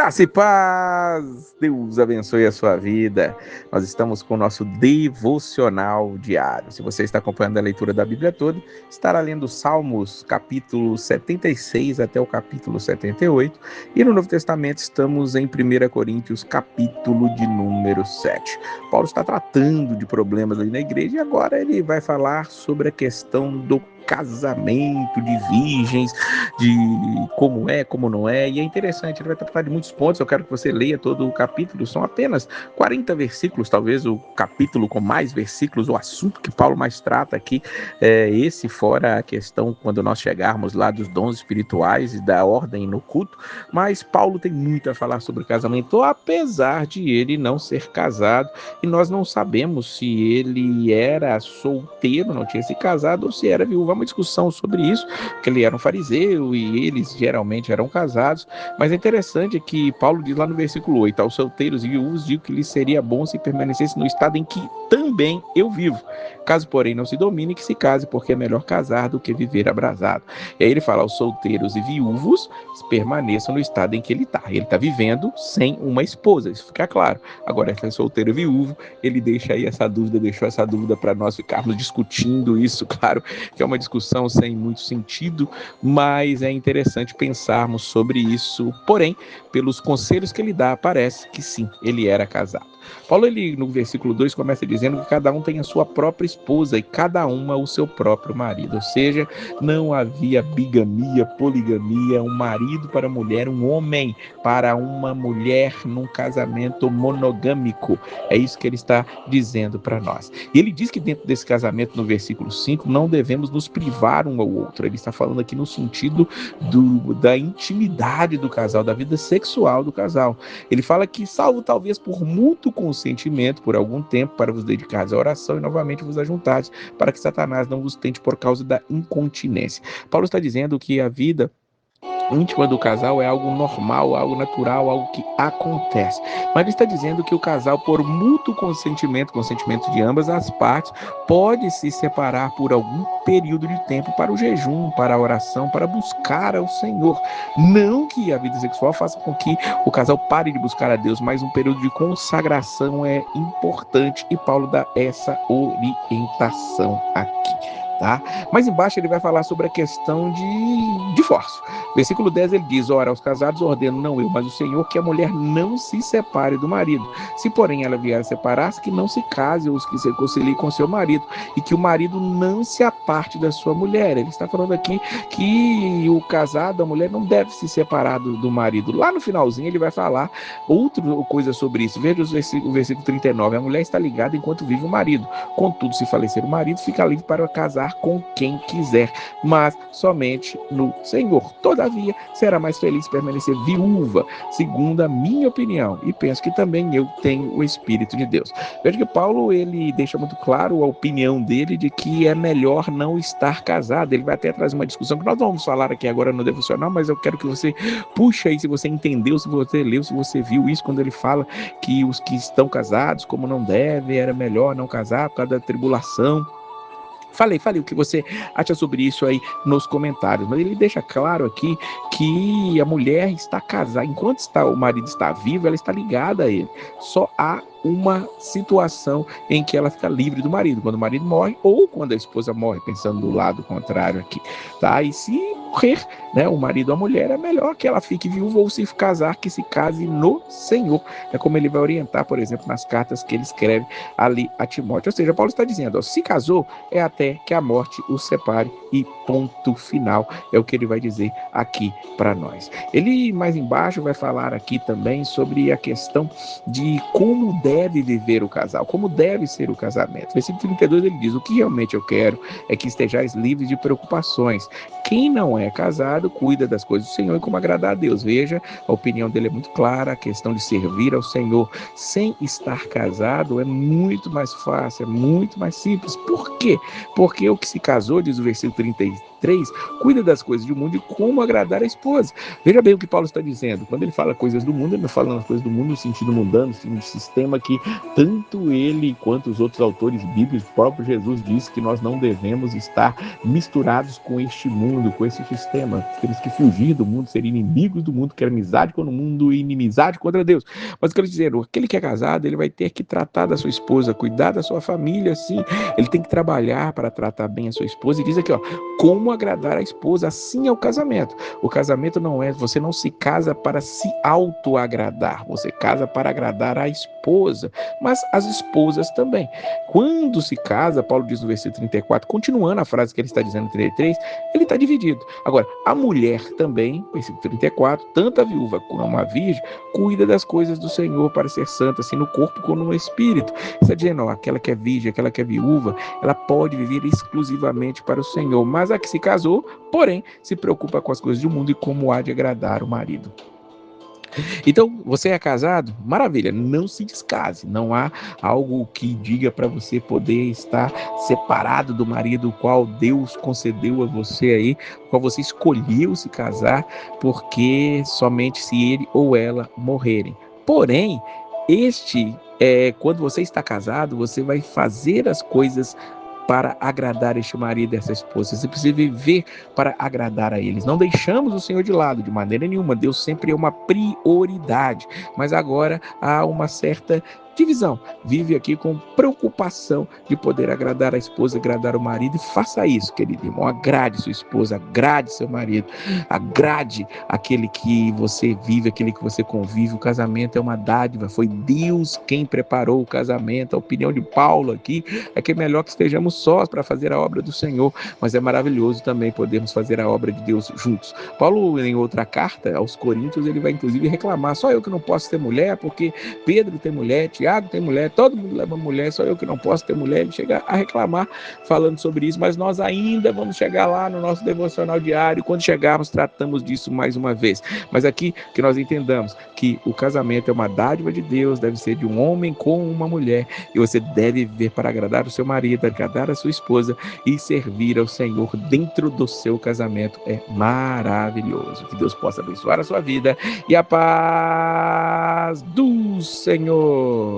Graça e paz, Deus abençoe a sua vida. Nós estamos com o nosso devocional diário. Se você está acompanhando a leitura da Bíblia toda, estará lendo Salmos, capítulo 76 até o capítulo 78. E no Novo Testamento estamos em 1 Coríntios, capítulo de número 7. Paulo está tratando de problemas ali na igreja e agora ele vai falar sobre a questão do casamento, de virgens, de como é, como não é, e é interessante, ele vai tratar de muitos pontos. Eu quero que você leia todo o capítulo, são apenas 40 versículos, talvez o capítulo com mais versículos, o assunto que Paulo mais trata aqui é esse, fora a questão quando nós chegarmos lá dos dons espirituais e da ordem no culto, mas Paulo tem muito a falar sobre casamento, apesar de ele não ser casado, e nós não sabemos se ele era solteiro, não tinha se casado, ou se era viúvo. Há uma discussão sobre isso, que ele era um fariseu e eles geralmente eram casados, mas é interessante que Paulo diz lá no versículo 8, aos solteiros e viúvos digo que lhes seria bom se permanecesse no estado em que também eu vivo. Caso, porém, não se domine, que se case, porque é melhor casar do que viver abrasado. E aí ele fala aos solteiros e viúvos permaneçam no estado em que ele está. Ele está vivendo sem uma esposa, isso fica claro. Agora, ele é solteiro e viúvo, ele deixa aí essa dúvida, deixou essa dúvida para nós ficarmos discutindo isso, claro, que é uma discussão sem muito sentido, mas é interessante pensarmos sobre isso. Porém, pelos conselhos que ele dá, parece que sim, ele era casado. Paulo, ele, no versículo 2, começa dizendo que cada um tem a sua própria esposa e cada uma o seu próprio marido. Ou seja, não havia bigamia, poligamia, um marido para a mulher, um homem para uma mulher num casamento monogâmico. É isso que ele está dizendo para nós. E ele diz que dentro desse casamento, no versículo 5, não devemos nos privar um ao outro. Ele está falando aqui no sentido da intimidade do casal, da vida sexual do casal. Ele fala que, salvo talvez por mútuo consentimento, por algum tempo, para vos dedicares à oração e novamente vos ajuntares, para que Satanás não vos tente por causa da incontinência. Paulo está dizendo que a vida íntima do casal é algo normal, algo natural, algo que acontece. Mas ele está dizendo que o casal, por mútuo consentimento de ambas as partes, pode se separar por algum período de tempo para o jejum, para a oração, para buscar ao Senhor. Não que a vida sexual faça com que o casal pare de buscar a Deus, mas um período de consagração é importante e Paulo dá essa orientação aqui. Tá? Mas embaixo ele vai falar sobre a questão de divórcio. Versículo 10 ele diz, ora, aos casados ordeno, não eu, mas o Senhor, que a mulher não se separe do marido. Se porém ela vier a separar-se, que não se case ou que se reconcilie com seu marido, e que o marido não se aparte da sua mulher. Ele está falando aqui que o casado, a mulher, não deve se separar do marido. Lá no finalzinho ele vai falar outra coisa sobre isso. Veja o versículo 39, a mulher está ligada enquanto vive o marido. Contudo, se falecer o marido, fica livre para casar com quem quiser, mas somente no Senhor. Todavia, será mais feliz permanecer viúva, segundo a minha opinião, e penso que também eu tenho o Espírito de Deus. Veja que Paulo, ele deixa muito claro a opinião dele de que é melhor não estar casado. Ele vai até trazer uma discussão que nós não vamos falar aqui agora no devocional, mas eu quero que você puxe aí, se você entendeu, se você leu, se você viu isso, quando ele fala que os que estão casados, como não devem, era melhor não casar por causa da tribulação. Falei o que você acha sobre isso aí nos comentários, mas ele deixa claro aqui que a mulher está casada, enquanto o marido está vivo, ela está ligada a ele. Só há uma situação em que ela fica livre do marido, quando o marido morre ou quando a esposa morre, pensando do lado contrário aqui, tá? E se morrer, né, o marido ou a mulher, é melhor que ela fique viúva ou se casar, que se case no Senhor. É como ele vai orientar, por exemplo, nas cartas que ele escreve ali a Timóteo. Ou seja, Paulo está dizendo, ó, se casou, é até que a morte o separe e ponto final. É o que ele vai dizer aqui para nós. Ele mais embaixo vai falar aqui também sobre a questão de como deve viver o casal, como deve ser o casamento. Versículo 32 ele diz, o que realmente eu quero é que estejais livres de preocupações. Quem não é casado cuida das coisas do Senhor e como agradar a Deus. Veja, a opinião dele é muito clara, a questão de servir ao Senhor sem estar casado é muito mais fácil, é muito mais simples. Por quê? Porque o que se casou, diz o versículo 33, cuida das coisas do mundo e como agradar a esposa. Veja bem o que Paulo está dizendo. Quando ele fala coisas do mundo, ele não fala nas coisas do mundo no sentido mundano, no sistema que tanto ele quanto os outros autores bíblicos, o próprio Jesus disse que nós não devemos estar misturados com este mundo, com esse sistema. Temos que fugir do mundo, ser inimigos do mundo, quer amizade com o mundo e inimizade contra Deus. Mas eu quero dizer, aquele que é casado, ele vai ter que tratar da sua esposa, cuidar da sua família, sim. Ele tem que trabalhar para tratar bem a sua esposa. E diz aqui, como agradar a esposa, assim é o casamento. O casamento não é, você não se casa para se auto-agradar, você casa para agradar a esposa, mas as esposas também. Quando se casa, Paulo diz no versículo 34, continuando a frase que ele está dizendo no 33, ele está dividido. Agora, a mulher também, versículo 34, tanto a viúva como a virgem, cuida das coisas do Senhor para ser santa, assim no corpo como no espírito. Está dizendo, aquela que é virgem, aquela que é viúva, ela pode viver exclusivamente para o Senhor, mas a que se casou, porém, se preocupa com as coisas do mundo e como há de agradar o marido. Então, você é casado? Maravilha, não se descase. Não há algo que diga para você poder estar separado do marido, o qual Deus concedeu a você aí, o qual você escolheu se casar, porque somente se ele ou ela morrerem. Porém, quando você está casado, você vai fazer as coisas para agradar este marido e essa esposa. Você precisa viver para agradar a eles. Não deixamos o Senhor de lado de maneira nenhuma. Deus sempre é uma prioridade. Mas agora há uma certa divisão. Vive aqui com preocupação de poder agradar a esposa, agradar o marido. E faça isso, querido irmão. Agrade sua esposa, agrade seu marido, agrade aquele que você vive, aquele que você convive. O casamento é uma dádiva. Foi Deus quem preparou o casamento. A opinião de Paulo aqui é que é melhor que estejamos sós para fazer a obra do Senhor, mas é maravilhoso também podermos fazer a obra de Deus juntos. Paulo, em outra carta aos Coríntios, ele vai inclusive reclamar, só eu que não posso ter mulher, porque Pedro tem mulher, Tiago tem mulher, todo mundo leva mulher, só eu que não posso ter mulher. Ele chega a reclamar falando sobre isso, mas nós ainda vamos chegar lá no nosso devocional diário, quando chegarmos tratamos disso mais uma vez. Mas aqui que nós entendamos que o casamento é uma dádiva de Deus, deve ser de um homem com uma mulher, e você deve viver para agradar o seu marido, agradar a sua esposa e servir ao Senhor dentro do seu casamento. É maravilhoso. Que Deus possa abençoar a sua vida e a paz do Senhor.